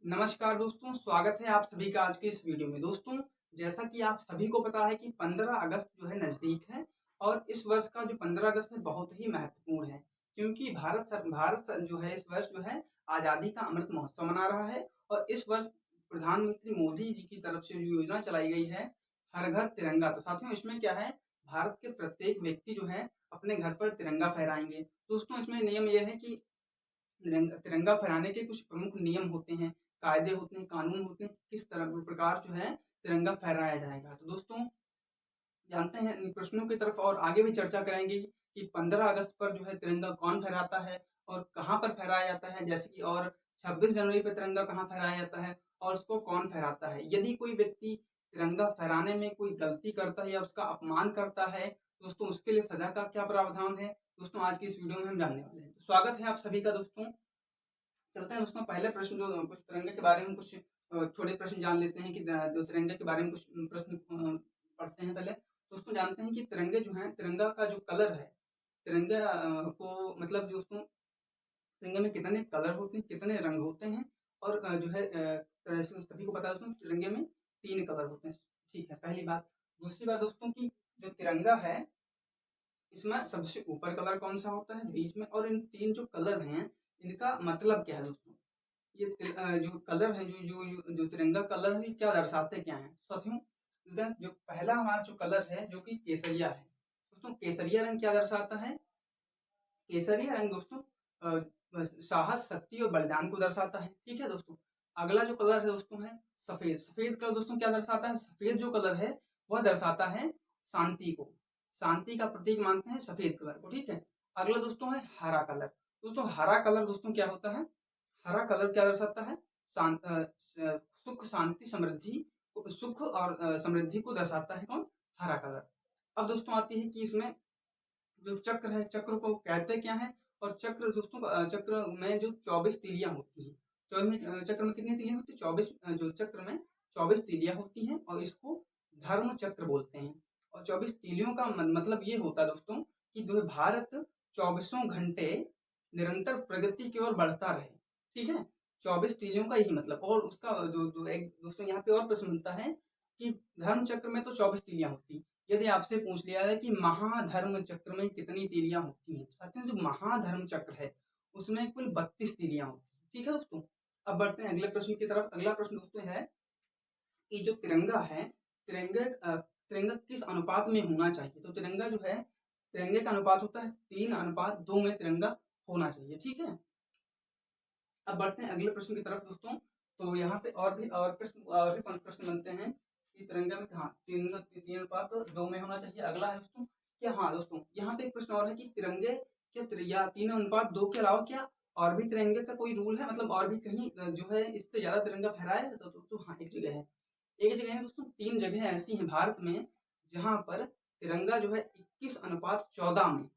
नमस्कार दोस्तों, स्वागत है आप सभी का आज के इस वीडियो में। दोस्तों, जैसा कि आप सभी को पता है कि 15 अगस्त जो है नज़दीक है और इस वर्ष का जो 15 अगस्त है बहुत ही महत्वपूर्ण है, क्योंकि भारत जो है इस वर्ष जो है आज़ादी का अमृत महोत्सव मना रहा है और इस वर्ष प्रधानमंत्री मोदी जी की तरफ से जो योजना चलाई गई है, हर घर तिरंगा। तो साथियों इसमें क्या है, भारत के प्रत्येक व्यक्ति जो है अपने घर पर तिरंगा फहराएँगे। दोस्तों इसमें नियम ये है कि तिरंगा फहराने के कुछ प्रमुख नियम होते हैं, कायदे होते हैं, कानून होते हैं, किस तरह प्रकार जो है तिरंगा फहराया जाएगा। तो दोस्तों जानते हैं इन प्रश्नों की तरफ और आगे भी चर्चा करेंगे कि 15 अगस्त पर जो है तिरंगा कौन फहराता है और कहाँ पर फहराया जाता है, जैसे कि और 26 जनवरी पर तिरंगा कहाँ फहराया जाता है और उसको कौन फहराता है। यदि कोई व्यक्ति तिरंगा फहराने में कोई गलती करता है या उसका अपमान करता है, दोस्तों उसके लिए सजा का क्या प्रावधान है, दोस्तों आज की इस वीडियो में हम जानने वाले हैं। तो स्वागत है आप सभी का दोस्तों। चलते हैं दोस्तों, पहले प्रश्न जो कुछ तिरंगे के बारे में कुछ थोड़े प्रश्न जान लेते हैं कि जो तिरंगे के बारे में कुछ प्रश्न पढ़ते हैं पहले। दोस्तों जानते हैं कि तिरंगे जो हैं, तिरंगा का जो कलर है, तिरंगा को मतलब जो उसको तिरंगे में कितने कलर होते हैं, कितने रंग होते हैं और जो है सभी को पता है दोस्तों तिरंगे में 3 कलर होते हैं। ठीक है, पहली बात। दूसरी बात दोस्तों की जो तिरंगा है, इसमें सबसे ऊपर कलर कौन-सा होता है, बीच में और इन 3 जो कलर हैं, इनका मतलब क्या है दोस्तों? ये जो कलर है जो जो जो जो तिरंगा कलर है, ये क्या दर्शाते क्या हैं? साथियों, जो पहला हमारा जो कलर है जो कि केसरिया है। दोस्तों केसरिया रंग क्या दर्शाता है? केसरिया रंग दोस्तों साहस, शक्ति और बलिदान को दर्शाता है। ठीक है दोस्तों। अगला जो कलर है दोस्तों है सफ़ेद। सफ़ेद कलर दोस्तों क्या दर्शाता है? सफ़ेद जो कलर है वह दर्शाता है शांति को। शांति का प्रतीक मानते हैं सफ़ेद कलर को। ठीक है। अगला दोस्तों है हरा कलर। दोस्तों हरा कलर दोस्तों क्या होता है? हरा कलर क्या दर्शाता है? सुख, शांति, समृद्धि, सुख और समृद्धि को दर्शाता है कौन? हरा कलर। अब दोस्तों आती है कि इसमें जो चक्र है, चक्र को कहते क्या है? और चक्र दोस्तों चक्र में जो 24 तीलियाँ होती हैं। चक्र में कितनी तीलियाँ होती हैं? 24 जो चक्र में 24 तीलियाँ होती हैं और इसको धर्म चक्र बोलते हैं। और 24 तीलियों का मतलब ये होता है दोस्तों कि जो है भारत चौबीसों घंटे निरंतर प्रगति की ओर बढ़ता रहे। ठीक है? 24 तीलियों का यही मतलब। और उसका जो जो एक दोस्तों यहाँ पे और प्रश्न बनता है कि धर्म चक्र में तो 24 तीलियाँ होती हैं। यदि आपसे पूछ लिया जाए कि महाधर्म चक्र में कितनी तीलियां होती हैं, साथियों जो महाधर्म चक्र है उसमें कुल 32 तीलियां होती हैं। ठीक है दोस्तों। अब बढ़ते हैं अगले प्रश्न की तरफ। अगला प्रश्न दोस्तों है कि जो तिरंगा है, तिरंगा किस अनुपात में होना चाहिए? तो तिरंगा जो है, तिरंगे का अनुपात होता है 3:2 में तिरंगा होना चाहिए। ठीक है। अब बढ़ते हैं अगले प्रश्न की तरफ दोस्तों। तो यहाँ पे और भी 5 प्रश्न बनते हैं कि तिरंगा में हाँ, 3:2 में होना चाहिए। अगला है दोस्तों क्या, हाँ दोस्तों यहाँ पे एक प्रश्न और है कि तिरंगे क्या 3:2 के अलावा क्या और भी तिरंगे का कोई रूल है, मतलब और भी कहीं जो है इससे ज़्यादा तिरंगा फहराया है? तो दोस्तों हाँ, एक जगह है। एक जगह है दोस्तों, 3 जगह ऐसी हैं भारत में जहाँ पर तिरंगा जो है 21:14 में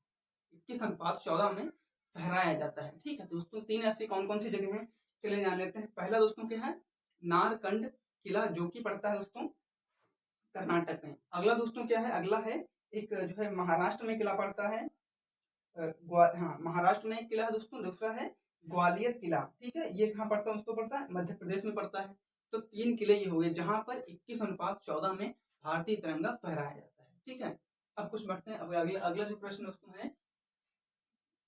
21:14 में फहराया जाता है। ठीक है दोस्तों। 3 ऐसी कौन-कौन सी जगह हैं? चलिए जान लेते हैं। पहला दोस्तों क्या है? नारकंड किला जो कि पड़ता है दोस्तों कर्नाटक में। अगला दोस्तों क्या है? अगला है एक जो है महाराष्ट्र में किला पड़ता है। हाँ, महाराष्ट्र में एक किला है दोस्तों। दूसरा है ग्वालियर किला। ठीक है। ये कहाँ पड़ता है दोस्तों? पड़ता है मध्य प्रदेश में पड़ता है। तो 3 किले ये हो गए जहाँ पर 21:14 में भारतीय तिरंगा फहराया जाता है। ठीक है। अब कुछ बढ़ते हैं। अब अगला अगला जो प्रश्न दोस्तों है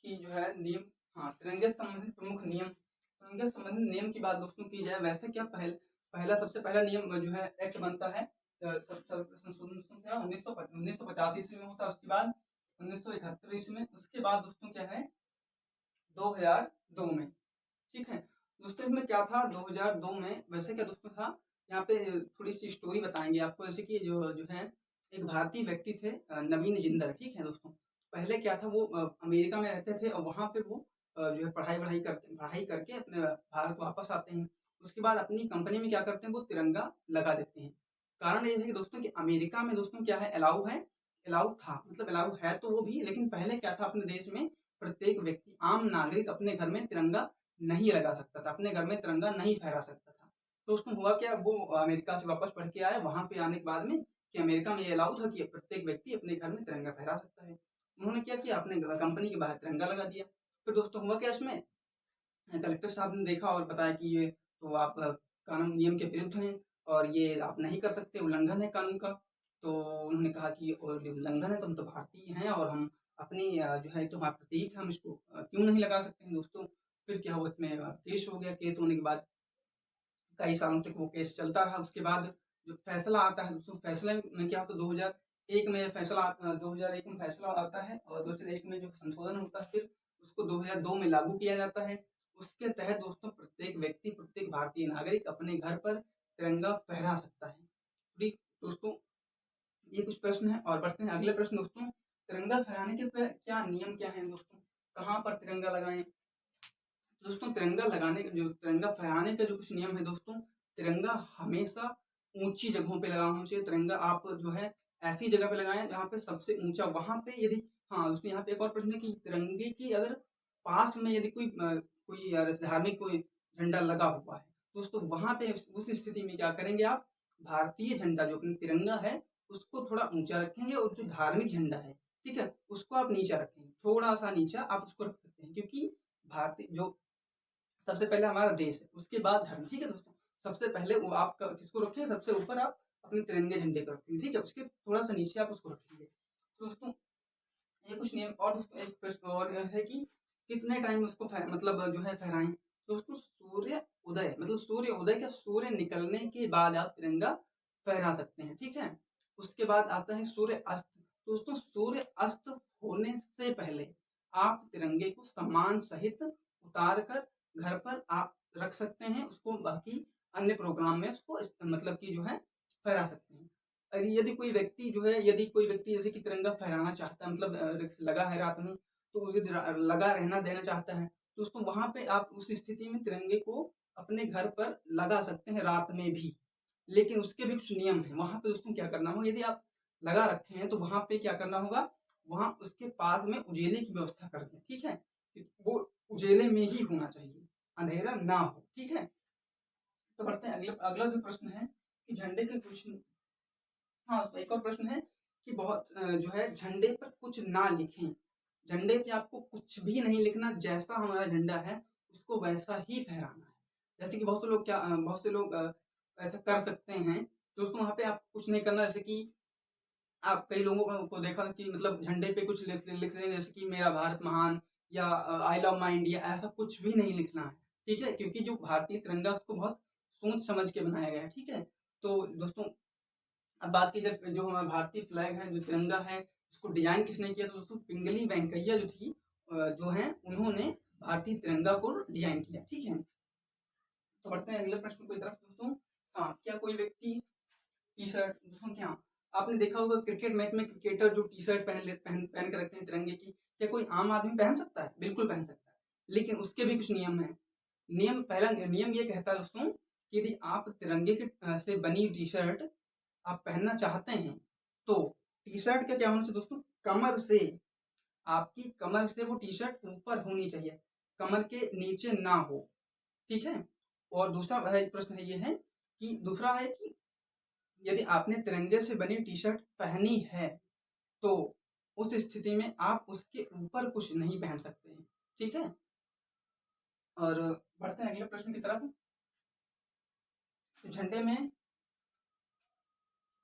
कि जो है नियम, हाँ तिरंगे से संबंधित प्रमुख नियम। तिरंगे से संबंधित नियम की बात दोस्तों की जाए, वैसे क्या सबसे पहला नियम जो है एक्ट बनता है संशोधन क्या 1985 ईस्वी में होता है। उसके बाद 1971 ईस्वी में। उसके बाद दोस्तों क्या है 2002 में। ठीक है दोस्तों। इसमें क्या था 2002 में, वैसे क्या दोस्तों था, यहाँ पे थोड़ी सी स्टोरी बताएंगे आपको। जैसे कि जो जो है एक भारतीय व्यक्ति थे नवीन जिंदल। ठीक है दोस्तों। पहले क्या था वो अमेरिका में रहते थे और वहाँ पे वो जो है पढ़ाई करके अपने भारत वापस आते हैं। उसके बाद अपनी कंपनी में क्या करते हैं, वो तिरंगा लगा देते हैं। कारण ये है कि दोस्तों कि अमेरिका में दोस्तों क्या है, अलाउ था, मतलब अलाउ है तो वो भी, लेकिन पहले क्या था अपने देश में प्रत्येक व्यक्ति, आम नागरिक अपने घर में तिरंगा नहीं लगा सकता था, अपने घर में तिरंगा नहीं फहरा सकता था। तो उसमें हुआ क्या, वो अमेरिका से वापस पढ़ के आए। वहाँ पे आने के बाद में कि अमेरिका में ये अलाउ था कि प्रत्येक व्यक्ति अपने घर में तिरंगा फहरा सकता है। उन्होंने क्या किया, अपने कंपनी के बाहर तिरंगा लगा दिया। फिर दोस्तों हुआ क्या, इसमें कलेक्टर साहब ने देखा और बताया कि ये तो आप कानून नियम के विरुद्ध हैं और ये आप नहीं कर सकते, उल्लंघन है कानून का। तो उन्होंने कहा कि और ये उल्लंघन है तो हम तो भारतीय हैं और हम अपनी जो है तो हमारा प्रतीक है, हम इसको क्यों नहीं लगा सकते हैं दोस्तों। फिर क्या हुआ, इसमें केस हो गया। केस होने के बाद कई सालों तक वो केस चलता रहा। उसके बाद जो फैसला आता है दोस्तों, फैसले में क्या होता है, 2001 में फैसला 2001 में फैसला आता है और 2001 में जो संशोधन होता है फिर उसको 2002 में लागू किया जाता है। उसके तहत दोस्तों प्रत्येक व्यक्ति, प्रत्येक भारतीय नागरिक अपने घर पर तिरंगा फहरा सकता है। ठीक दोस्तों, ये कुछ प्रश्न है और बढ़ते हैं अगले प्रश्न दोस्तों। तिरंगा फहराने के क्या नियम क्या है दोस्तों, कहाँ पर तिरंगा लगाएं। दोस्तों तिरंगा लगाने का जो तिरंगा फहराने का जो कुछ नियम है दोस्तों, तिरंगा हमेशा ऊंची जगहों पे लगाना चाहिए। तिरंगा आप जो है ऐसी जगह पे लगाएं जहाँ पे सबसे ऊंचा, वहां पे यदि हाँ दोस्तों यहाँ पे एक और प्रश्न है कि तिरंगे की अगर पास में यदि कोई धार्मिक कोई झंडा लगा हुआ है दोस्तों, वहां पे उस स्थिति में क्या करेंगे आप, भारतीय झंडा जो अपना तिरंगा है उसको थोड़ा ऊंचा रखेंगे और जो धार्मिक झंडा है ठीक है उसको आप नीचा रखेंगे, थोड़ा सा नीचा आप उसको रख सकते हैं। क्योंकि भारतीय जो सबसे पहले हमारा देश है, उसके बाद धर्म। ठीक है दोस्तों, सबसे पहले वो आप किसको रखेंगे, सबसे ऊपर आप अपने तिरंगे झंडे को रखेंगे। ठीक है, उसके थोड़ा सा नीचे आप उसको रखेंगे। तो दोस्तों ये कुछ नियम और दोस्तों एक प्रश्न और है कि कितने टाइम उसको मतलब जो है फहराएं। तो उसको सूर्य उदय मतलब सूर्य उदय का सूर्य निकलने के बाद आप तिरंगा फहरा सकते हैं। ठीक है, उसके बाद आता है सूर्य अस्त। तो दोस्तों सूर्य अस्त होने से पहले आप तिरंगे को सम्मान सहित उतार कर घर पर आप रख सकते हैं। उसको बाकी अन्य प्रोग्राम में उसको मतलब कि जो है फहरा सकते हैं। यदि कोई व्यक्ति जो है, यदि कोई व्यक्ति जैसे कि तिरंगा फहराना चाहता है, मतलब लगा है रात में तो उसे लगा रहना देना चाहता है, तो उसको वहां पे आप उस स्थिति में तिरंगे को अपने घर पर लगा सकते हैं रात में भी। लेकिन उसके भी कुछ नियम है। वहां पे दोस्तों क्या करना होगा, यदि आप लगा रखे हैं तो वहां पे क्या करना होगा, वहां उसके पास में उजेले की व्यवस्था कर दें। ठीक है, वो उजेले में ही होना चाहिए, अंधेरा ना हो। ठीक है, तो बढ़ते हैं अगला अगला जो प्रश्न है कि झंडे के कुछ, हाँ तो एक और प्रश्न है कि बहुत जो है झंडे पर कुछ ना लिखें। झंडे पे आपको कुछ भी नहीं लिखना, जैसा हमारा झंडा है उसको वैसा ही फहराना है। जैसे कि बहुत से लोग ऐसा कर सकते हैं। तो दोस्तों वहाँ पे आप कुछ नहीं करना। जैसे कि आप कई लोगों को देखा कि मतलब झंडे पे कुछ लिख रहे हैं, जैसे कि मेरा भारत महान या आई लव माई इंडिया, ऐसा कुछ भी नहीं लिखना है। ठीक है, क्योंकि जो भारतीय तिरंगा उसको बहुत सोच समझ के बनाया गया है। ठीक है, तो दोस्तों अब बात की जाए जो हमारा भारतीय फ्लैग है, जो तिरंगा है, इसको डिजाइन किसने किया, तो दोस्तों पिंगली वेंकैया जो थी जो है उन्होंने भारतीय तिरंगा को डिजाइन किया। ठीक है, तो बढ़ते हैं अगले प्रश्न की तरफ दोस्तों। हाँ, क्या कोई व्यक्ति टी शर्ट, दोस्तों क्या आपने देखा होगा क्रिकेट मैच में क्रिकेटर जो टी शर्ट पहन कर रखते हैं तिरंगे की, क्या कोई आम आदमी पहन सकता है? बिल्कुल पहन सकता है, लेकिन उसके भी कुछ नियम है। पहला नियम ये कहता है दोस्तों कि यदि आप तिरंगे के से बनी टी शर्ट आप पहनना चाहते हैं तो टी शर्ट का क्या होना चाहिए दोस्तों, कमर से, आपकी कमर से वो टी शर्ट ऊपर होनी चाहिए, कमर के नीचे ना हो। ठीक है, और दूसरा प्रश्न है ये है कि दूसरा है कि यदि आपने तिरंगे से बनी टी शर्ट पहनी है तो उस स्थिति में आप उसके ऊपर कुछ नहीं पहन सकते हैं। ठीक है, और बढ़ते हैं अगले प्रश्न की तरफ। तो झंडे में,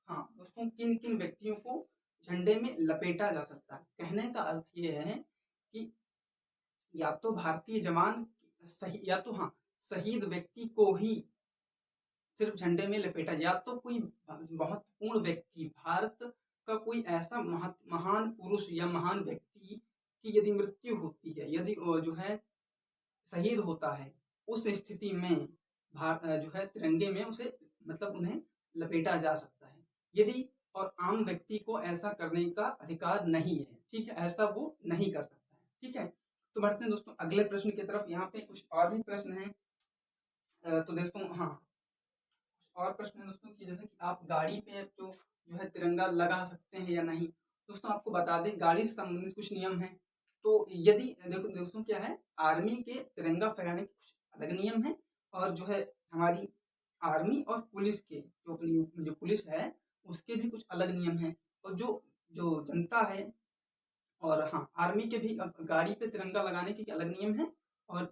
हाँ दोस्तों, किन किन व्यक्तियों को झंडे में लपेटा जा सकता है। कहने का अर्थ ये है कि या तो भारतीय जवान सही, या तो हाँ शहीद व्यक्ति को ही सिर्फ झंडे में लपेटा, या तो कोई महत्वपूर्ण व्यक्ति, भारत का कोई ऐसा महान पुरुष या महान व्यक्ति की यदि मृत्यु होती है, यदि जो है शहीद होता है, उस स्थिति में जो है तिरंगे में उसे मतलब उन्हें लपेटा जा सकता है। यदि और आम व्यक्ति को ऐसा करने का अधिकार नहीं है। ठीक है, ऐसा वो नहीं कर सकता है। ठीक है, तो बढ़ते हैं दोस्तों अगले प्रश्न की तरफ। यहाँ पे कुछ और भी प्रश्न हैं। तो दोस्तों हाँ, और प्रश्न है दोस्तों कि जैसे कि आप गाड़ी पे तो जो है तिरंगा लगा सकते हैं या नहीं। दोस्तों आपको बता दें गाड़ी से संबंधित कुछ नियम हैं। तो यदि देखो दोस्तों क्या है, आर्मी के तिरंगा फहराने के कुछ अलग नियम हैं और जो है हमारी आर्मी और पुलिस के जो अपनी जो पुलिस है उसके भी कुछ अलग नियम हैं। और जो जो जनता है, और हाँ आर्मी के भी गाड़ी पे तिरंगा लगाने के अलग नियम हैं और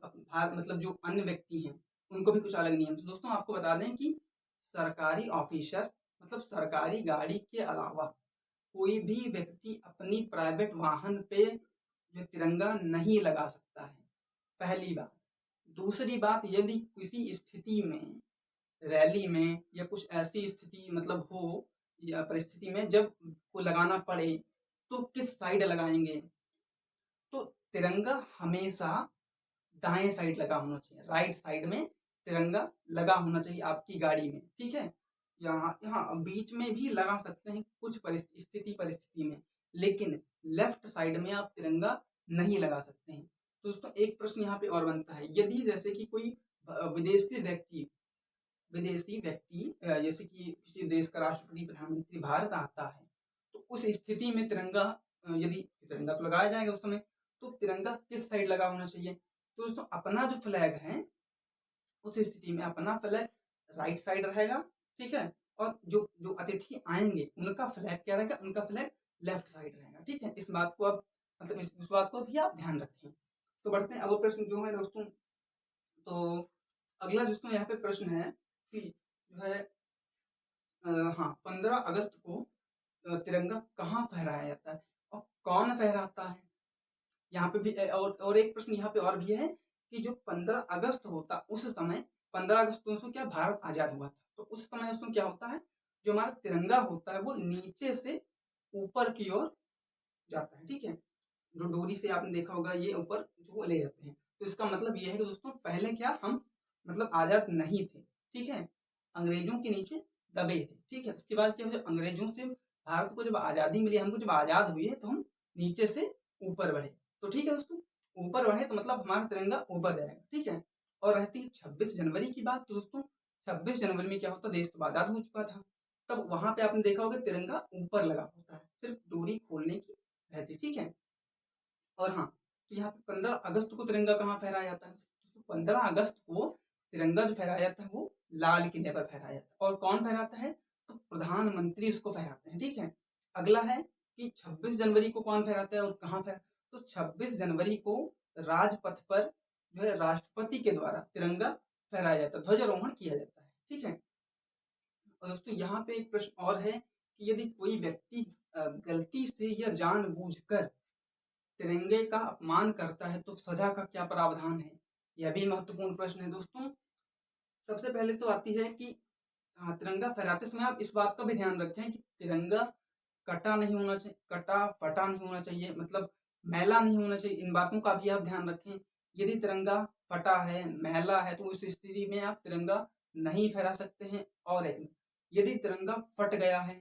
मतलब जो अन्य व्यक्ति हैं उनको भी कुछ अलग नियम। तो दोस्तों आपको बता दें कि सरकारी ऑफिसर मतलब सरकारी गाड़ी के अलावा कोई भी व्यक्ति अपनी प्राइवेट वाहन पे जो तिरंगा नहीं लगा सकता है, पहली बात। दूसरी बात, यदि किसी स्थिति में, रैली में या कुछ ऐसी स्थिति मतलब हो या परिस्थिति में जब को लगाना पड़े, तो किस साइड लगाएंगे? तो तिरंगा हमेशा दाएं साइड लगा होना चाहिए, राइट साइड में तिरंगा लगा होना चाहिए आपकी गाड़ी में, ठीक है। यहाँ यहाँ बीच में भी लगा सकते हैं कुछ परिस्थिति में, लेकिन लेफ्ट साइड में आप तिरंगा नहीं लगा सकते हैं। तो दोस्तों एक प्रश्न यहाँ पे और बनता है, यदि जैसे कि कोई विदेशी व्यक्ति जैसे कि किसी देश का राष्ट्रपति प्रधानमंत्री भारत आता है, तो उस स्थिति में तिरंगा यदि तिरंगा तो लगाया जाएगा उस समय, तो तिरंगा किस साइड लगा होना चाहिए? तो दोस्तों अपना जो फ्लैग है उस स्थिति में अपना फ्लैग राइट साइड रहेगा, ठीक है। और जो जो अतिथि आएंगे उनका फ्लैग क्या रहेगा? उनका फ्लैग लेफ्ट साइड रहेगा, ठीक है। इस बात को आप मतलब इस बात को भी आप ध्यान रखें। तो बढ़ते हैं अब वो प्रश्न जो है दोस्तों, तो अगला दोस्तों यहाँ पे प्रश्न है कि जो है हाँ 15 अगस्त को तिरंगा कहाँ फहराया जाता है और कौन फहराता है? यहाँ पे भी और एक प्रश्न यहाँ पे और भी है कि जो 15 अगस्त होता उस समय 15 अगस्त दोस्तों क्या भारत आजाद हुआ था, तो उस समय दोस्तों क्या होता है, जो हमारा तिरंगा होता है वो नीचे से ऊपर की ओर जाता है, ठीक है। जो डोरी से आपने देखा होगा ये ऊपर जो ले जाते हैं, तो इसका मतलब ये है कि दोस्तों पहले क्या हम मतलब आजाद नहीं थे, ठीक है, अंग्रेजों के नीचे दबे थे, ठीक है। उसके बाद क्या जब अंग्रेजों से भारत को जब आज़ादी मिली, हमको जब आज़ाद हुए तो हम नीचे से ऊपर बढ़े, तो ठीक है दोस्तों, ऊपर बढ़े तो मतलब हमारा तिरंगा ऊपर जाएगा, ठीक है। और रहती है 26 जनवरी की बात, तो दोस्तों 26 जनवरी में क्या होता, देश तो आज़ाद हो चुका था, तब वहां पे आपने देखा होगा तिरंगा ऊपर लगा होता है, सिर्फ डोरी खोलने की रहती, ठीक है। और हाँ, तो यहाँ पे 15 अगस्त को तिरंगा कहाँ फहराया जाता है? तो 15 अगस्त को तिरंगा जो फहराया जाता है वो लाल किले पर फहराया जाता है। और कौन फहराता है? तो प्रधानमंत्री उसको फहराते हैं, ठीक है। अगला है कि 26 जनवरी को कौन फहराता है और कहाँ फहरा? तो 26 जनवरी को राजपथ पर जो है राष्ट्रपति के द्वारा तिरंगा फहराया जाता है, ध्वजारोहण किया जाता है, ठीक है। और दोस्तों यहाँ पे एक प्रश्न और है कि यदि कोई व्यक्ति गलती से या जानबूझकर तिरंगे का अपमान करता है तो सजा का क्या प्रावधान है? यह भी महत्वपूर्ण प्रश्न है दोस्तों। सबसे पहले तो आती है कि तिरंगा फहराते समय आप इस बात का भी ध्यान रखें कि तिरंगा कटा नहीं होना चाहिए, कटा फटा नहीं होना चाहिए, मतलब मैला नहीं होना चाहिए, इन बातों का भी आप ध्यान रखें। यदि तिरंगा फटा है, मैला है, तो उस स्थिति में आप तिरंगा नहीं फहरा सकते हैं। और यदि तिरंगा फट गया है,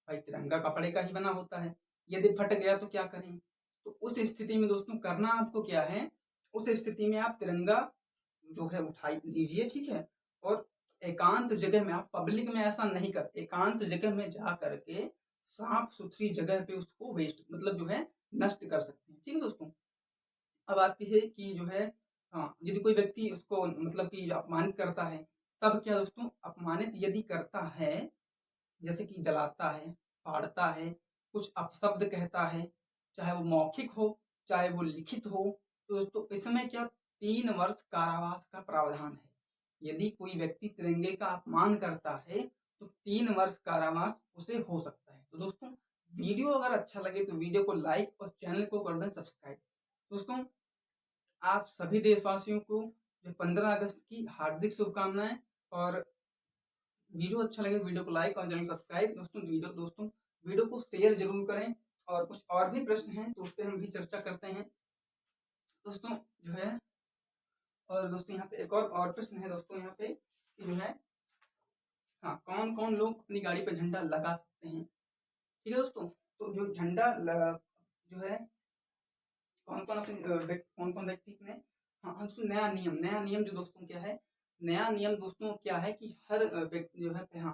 भाई तिरंगा कपड़े का ही बना होता है, यदि फट गया तो क्या करें? तो उस स्थिति में दोस्तों करना आपको क्या है, उस स्थिति में आप तिरंगा जो है उठा लीजिए, ठीक है। और एकांत जगह में, आप पब्लिक में ऐसा नहीं कर, एकांत जगह में जा करके साफ सुथरी जगह पे उसको वेस्ट मतलब जो है नष्ट कर सकते हैं, ठीक है दोस्तों। अब आती है कि जो है हाँ, यदि कोई व्यक्ति उसको मतलब कि अपमानित करता है, तब क्या दोस्तों, अपमानित यदि करता है जैसे कि जलाता है, फाड़ता है, कुछ अपशब्द कहता है, चाहे वो मौखिक हो, चाहे वो लिखित हो, तो दोस्तों इसमें क्या 3 वर्ष कारावास का प्रावधान है। यदि कोई व्यक्ति तिरंगे का अपमान करता है तो 3 वर्ष कारावास उसे हो सकता है। तो दोस्तों वीडियो अगर अच्छा लगे तो वीडियो को लाइक और चैनल को कर दें सब्सक्राइब। दोस्तों आप सभी देशवासियों को जो 15 अगस्त की हार्दिक शुभकामनाएं, और वीडियो अच्छा लगे वीडियो को लाइक और चैनल सब्सक्राइब। दोस्तों वीडियो को शेयर जरूर करें, और कुछ और भी प्रश्न हैं तो उस पर हम भी चर्चा करते हैं दोस्तों जो है। और दोस्तों यहाँ पे एक और प्रश्न है दोस्तों यहाँ पे कि जो है हाँ, कौन कौन लोग अपनी गाड़ी पर झंडा लगा सकते हैं, ठीक है दोस्तों। तो जो झंडा जो है कौन कौन व्यक्ति ने, हाँ दोस्तों नया नियम जो दोस्तों क्या है, नया नियम दोस्तों क्या है कि हर व्यक्ति जो है हाँ,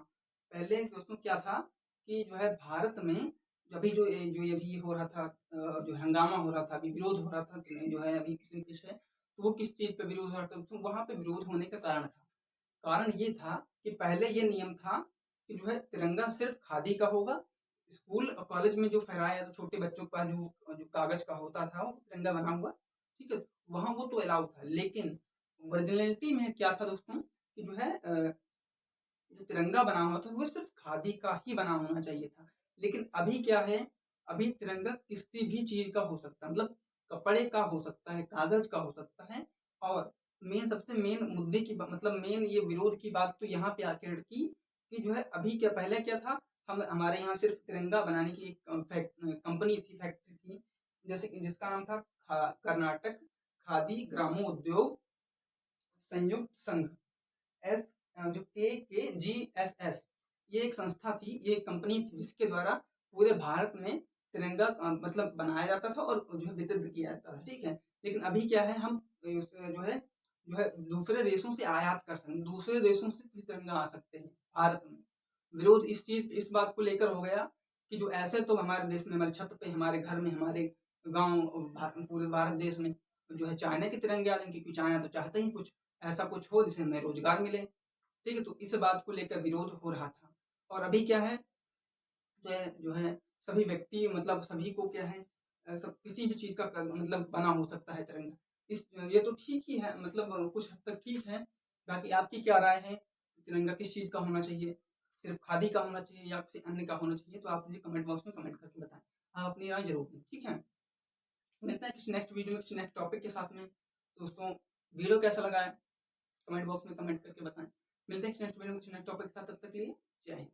पहले दोस्तों क्या था कि जो है भारत में अभी जो ये भी हो रहा था, जो हंगामा हो रहा था, अभी विरोध हो रहा था जो है अभी किसी किस है, तो वो किस चीज पे विरोध हो रहा था, तो वहां पे विरोध होने का कारण ये था कि पहले ये नियम था कि जो है तिरंगा सिर्फ खादी का होगा, स्कूल और कॉलेज में जो फहराया तो छोटे बच्चों का जो कागज का होता था वो तिरंगा बना हुआ, ठीक है, वहां वो तो अलाउ था। लेकिन ओरिजिनलिटी में क्या था दोस्तों कि जो है जो तिरंगा बना हुआ था वो सिर्फ खादी का ही बना होना चाहिए था। लेकिन अभी क्या है, अभी तिरंगा किसी भी चीज़ का हो सकता है, मतलब कपड़े का हो सकता है, कागज़ का हो सकता है। और सबसे मेन मुद्दे की मतलब मेन ये विरोध की बात तो यहाँ पे आके अड़की कि जो है अभी क्या, पहले क्या था, हम हमारे यहाँ सिर्फ तिरंगा बनाने की एक कंपनी थी, फैक्ट्री थी, जैसे कि जिसका नाम था कर्नाटक खादी ग्रामोद्योग संयुक्त संघ, एस जो KKGSS, ये एक संस्था थी, ये एक कंपनी थी जिसके द्वारा पूरे भारत में तिरंगा मतलब बनाया जाता था और जो है वितरित किया जाता था, ठीक है। लेकिन अभी क्या है, हम जो है दूसरे देशों से आयात कर सकते हैं, दूसरे देशों से भी तिरंगा आ सकते हैं भारत में। विरोध इस बात को लेकर हो गया कि जो ऐसे तो हमारे देश में, हमारे छत पे, हमारे घर में, हमारे गाँव, पूरे भारत देश में जो है चाइना के तिरंगे आ जाएंगे, क्योंकि चाइना तो चाहता ही कुछ ऐसा कुछ हो जिससे हमें रोजगार मिले, ठीक है। तो इस बात को लेकर विरोध हो रहा था। और अभी क्या है, जो है सभी व्यक्ति, मतलब सभी को क्या है, सब किसी भी चीज़ का मतलब बना हो सकता है तिरंगा। ये तो ठीक ही है, मतलब कुछ हद तक ठीक है। बाकी आपकी क्या राय है, तिरंगा किस चीज़ का होना चाहिए, सिर्फ खादी का होना चाहिए या किसी अन्य का होना चाहिए? तो आप मुझे कमेंट बॉक्स में कमेंट करके बताएं, आप अपनी राय जरूर दें, ठीक है। मिलते हैं किसी नेक्स्ट वीडियो में किसी नेक्स्ट टॉपिक के साथ में। दोस्तों, वीडियो कैसा लगा है कमेंट बॉक्स में कमेंट करके बताएं। मिलते हैं नेक्स्ट वीडियो में नेक्स्ट टॉपिक के साथ, तब तक के लिए जय हिंद।